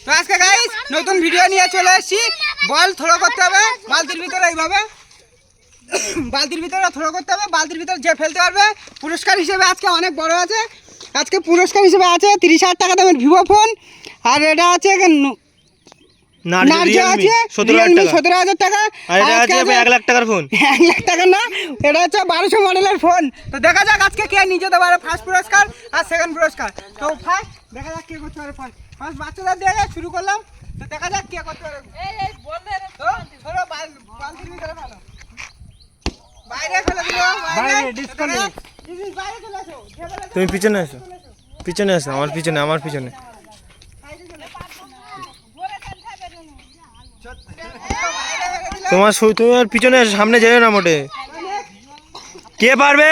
তো আজকে গাইস নতুন ভিডিও নিয়ে চলে এসেছি। বল থ্রো করতে হবে বালতির ভিতরে, এইভাবে বালতির ভিতরে থ্রো করতে হবে। বালতির ভিতরে যে ফেলতে পারবে পুরস্কার হিসেবে আজকে অনেক বড় আছে। আজকে পুরস্কার হিসেবে আছে 30,000 টাকা দামের ভিভো ফোন, আর এটা আছে Realme 17,000 টাকা, আর এটা আছে 1 লাখ টাকার ফোন। 1 লাখ টাকা না, এটা হচ্ছে 1200 মডেলের ফোন। তো দেখা যাক আজকে কে নিয়ে যেতে পারে ফার্স্ট পুরস্কার আর সেকেন্ড পুরস্কার। তো ফার্স্ট দেখা যাক কে করতে পারে। ফার্স্ট বাচ্চাদের দিয়ে শুরু করলাম, তো দেখা যাক কে করতে পারে। তো ধরো বালতির ভিতরে ফেলো, বাইরে ফেলে দিলো, বাইরে ডিসকানেক্ট, বাইরে চলে আসো। তুমি পিছনে এসো, পিছনে এসো, আমার পিছনে। তুমি আর পিছনে এসো, সামনে যেও না মোটে। কে পারবে?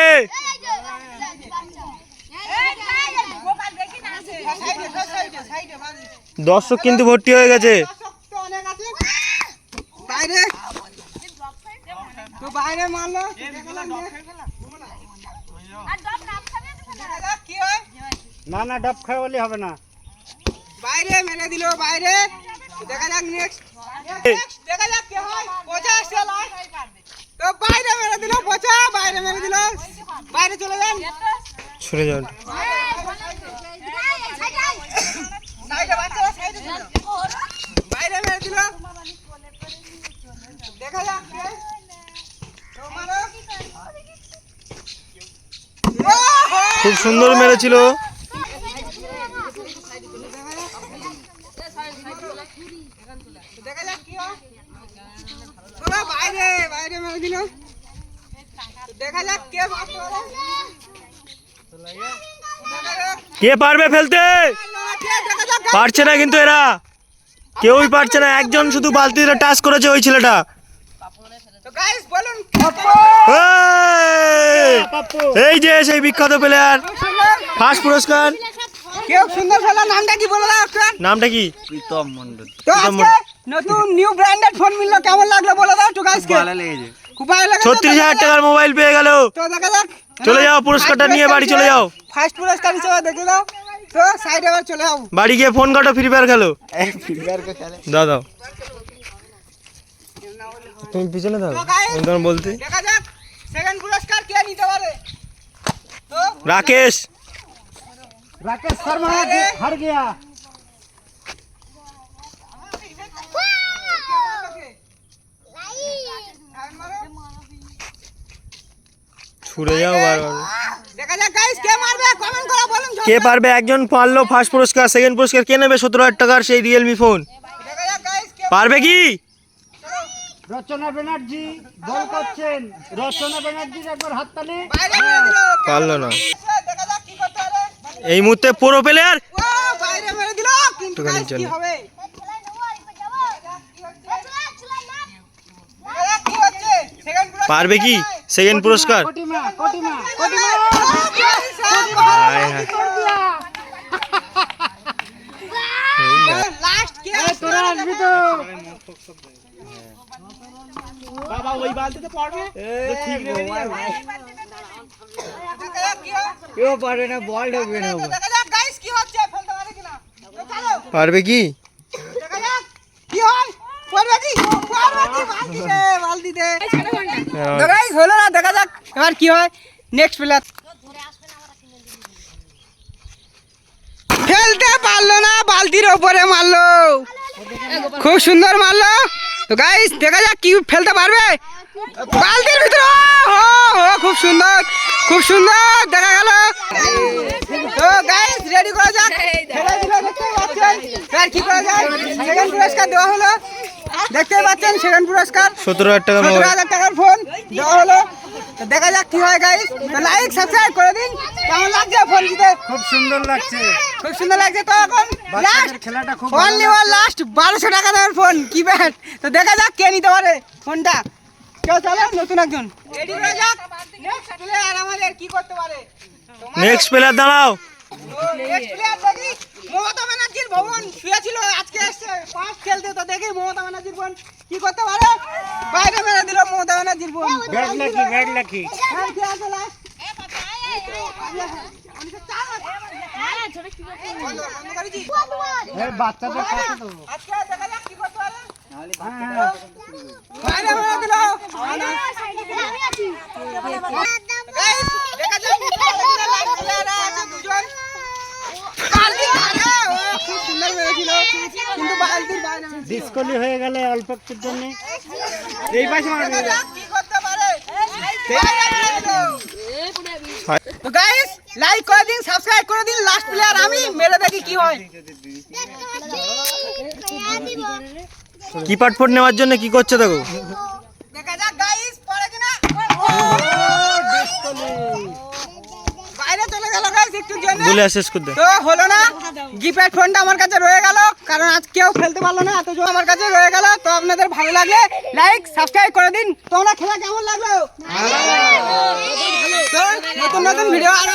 দর্শক কিন্তু ভর্তি হয়ে গেছে। বাইরে তো বাইরে মারলো, না না ডাব খাওয়া বলে হবে না। বাইরে মেরে দিল, বাইরে। দেখা যাক নেক্সট, দেখা যাক কে হয়। 50 চলে তো বাইরে মেরে দিল, 50 বাইরে মেরে দিল, বাইরে চলে যান, সরে যান। সাইডে বাচ্চারা সাইডে ছিল, বাইরে মেরে দিল। দেখা যাক কে তো মারো। খুব সুন্দর মেরেছিল। দেখা যাক কি হয়। ওরা বাইরে বাইরে মেরে দিল। দেখা যাক কে পারবে। কে পারবে ফেলতে? পারছে না কিন্তু এরা, কেউই পারছে না। একজন শুধু বালতিটা টাচ করেছে, ওই ছেলেটা। তো গাইস বলুন, এই যে সেই বিখ্যাত প্লেয়ার, ফার্স্ট পুরস্কার। কেউ সুন্দর ফেলা, নামটা কি বলে দাও একটু। নামটা কি? প্রীতম মন্ডল। তো আজকে নতুন নিউ ব্র্যান্ডেড ফোন মিললো, কেমন লাগলো বলে দাও একটু গাইস। ভালো লেগেছে। খুব ভালো লাগে। 36,000 টাকার মোবাইল পেয়ে গেল। তো দেখা যাক, চলে যাও, পুরস্কারটা নিয়ে বাড়ি চলে যাও। ফার্স্ট পুরস্কার হিসেবে দেখে দাও। তো সাইডে আবার চলে যাও, বাড়ি গিয়ে ফোন কাটো, ফ্রি ফায়ার খেলো। দাও দাও, তুমি পিছনে দাও, আমি তোমার বলতে। দেখা যাক সেকেন্ড পুরস্কার কে নিতে পারে। তো রাকেশ শর্মা হার গিয়া। ছুড়ে যাও বারবার। দেখা যাক গাইস কে মারবে, কমেন্ট করে বলুন। কে পারবে? একজন পারলো ফার্স্ট পুরস্কার। সেকেন্ড পুরস্কার কে নেবে? 17,000 টাকার সেই রিয়েলমি ফোন। দেখা যাক গাইস কে পারবে কি? রচনা ব্যানার্জি বল করছেন। রচনা ব্যানার্জির একবার হাততালি। বাইরে মেরে দিল। পারলো না। দেখা যাক কি করতে পারে। এই মুহূর্তে পুরো প্লেয়ার। ও বাইরে মেরে দিল, কিন্তু একটুখানির গাইস কি জন্য। হবে। দেখা যাক কি হচ্ছে। সেকেন্ড পুরস্কার পারবে কি? সেকেন্ড পুরস্কার। কোটিমা কোটিমা কোটিমা। হায় হায়। লাস্ট কে তোরা আসবি তো। বাবা ওই বালতিতে পড়বে ঠিক রে। দেখা যাক কি হয়। কেউ পারবে না, বল ঢুকবে না। দেখা যাক গাইস কি হচ্ছে, ফেলতে পারে কিনা। তো চলো পারবে কি? দেখা যাক কি হয়। পারবে কি? বালতিতে তো গাইস হলো না। দেখা যাক এবার কি হয়। নেক্সট প্লেয়ার খেলতে পারলো না, বালতির ওপরে মারলো, খুব সুন্দর মারলো। তো গাইস দেখা যাক কি ফেলতে পারবে বালতির ভিতরে। ও খুব সুন্দর, খুব সুন্দর দেখা গেল। তো গাইস রেডি করা যাক, খেলা দিল, দেখতে পাচ্ছেন। আর কি করা যায়, সেকেন্ড পুরস্কার দেওয়া হলো, দেখতে পাচ্ছেন। সেকেন্ড পুরস্কার 17,000 টাকা মোবাইল। 17,000 টাকার ফোন দেওয়া হলো। তো দেখা যাক কি হয় গাইস। তো লাইক সাবস্ক্রাইব করে দিন। কেমন লাগছে ফোন জিতে? খুব সুন্দর লাগছে। খুব সুন্দর লাগছে। তো এখন লাস্ট খেলাটা খুব অনলি ওয়ান লাস্ট 1200 টাকা দামের ফোন কিপ্যাড। তো দেখা যাক কে নিতে পারে ফোনটা। কেউ চলো, নতুন একজন রেডি হয়ে যাক। নেক্সট প্লেয়ার আমাদের কি করতে পারে। নেক্সট প্লেয়ার দাঁড়াও। নেক্সট প্লেয়ার দেখি মমতা ব্যানার্জির ভবন শুয়ে ছিল, আজকে এসছে ফার্স্ট খেলতে। তো দেখি মমতা ব্যানার্জির বোন কি করতে পারে। বাইরে মেরে দিল মমতা ব্যানার্জির বোন। Bad lucky bad lucky. আর কি আছে লাস্ট? বাচ্চাদের কথা তো আজকে দেখা যাক কি করতে পারে। বাইরে হয়ে দিল। Guys, দেখা যাক কি করে last player আছে দুজন। বালতি ভালো, ও খুব সুন্দর মেরেছিল, কিন্তু বালতির বাইরে মেরেছিল। ডিসকলি হয়ে গেলে অল্প একটুর জন্য এই পাশে মারবে। দেখা যাক কি করতে পারে। বাইরে মেরে দিল। তো গাইস লাইক করে দিন, সাবস্ক্রাইব করে দিন। লাস্ট প্লেয়ার আমি, মেরে দেখি কি হয়। কিপার ফোর নেওয়ার জন্য কি করছে দেখো। দেখা যাক গাইস পড়ে কিনা। বাইরে চলে গেল গাইস একটুর জন্য। বলে শেষ করে দে। তো হলো না, গিফট ফোনটা আমার কাছে রয়ে গেল, কারণ আজ কেউ খেলতে পারলো না, এত আমার কাছে রয়ে গেল। তো আপনাদের ভালো লাগলে লাইক সাবস্ক্রাইব করে দিন। তোমরা খেলা কেমন লাগলো? তো নতুন নতুন ভিডিও আরো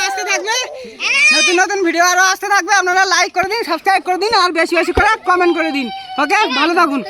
আসতে থাকবে, আপনারা লাইক করে দিন, সাবস্ক্রাইব করে দিন, আর বেশি বেশি করে কমেন্ট করে দিন। ওকে, ভালো থাকুন।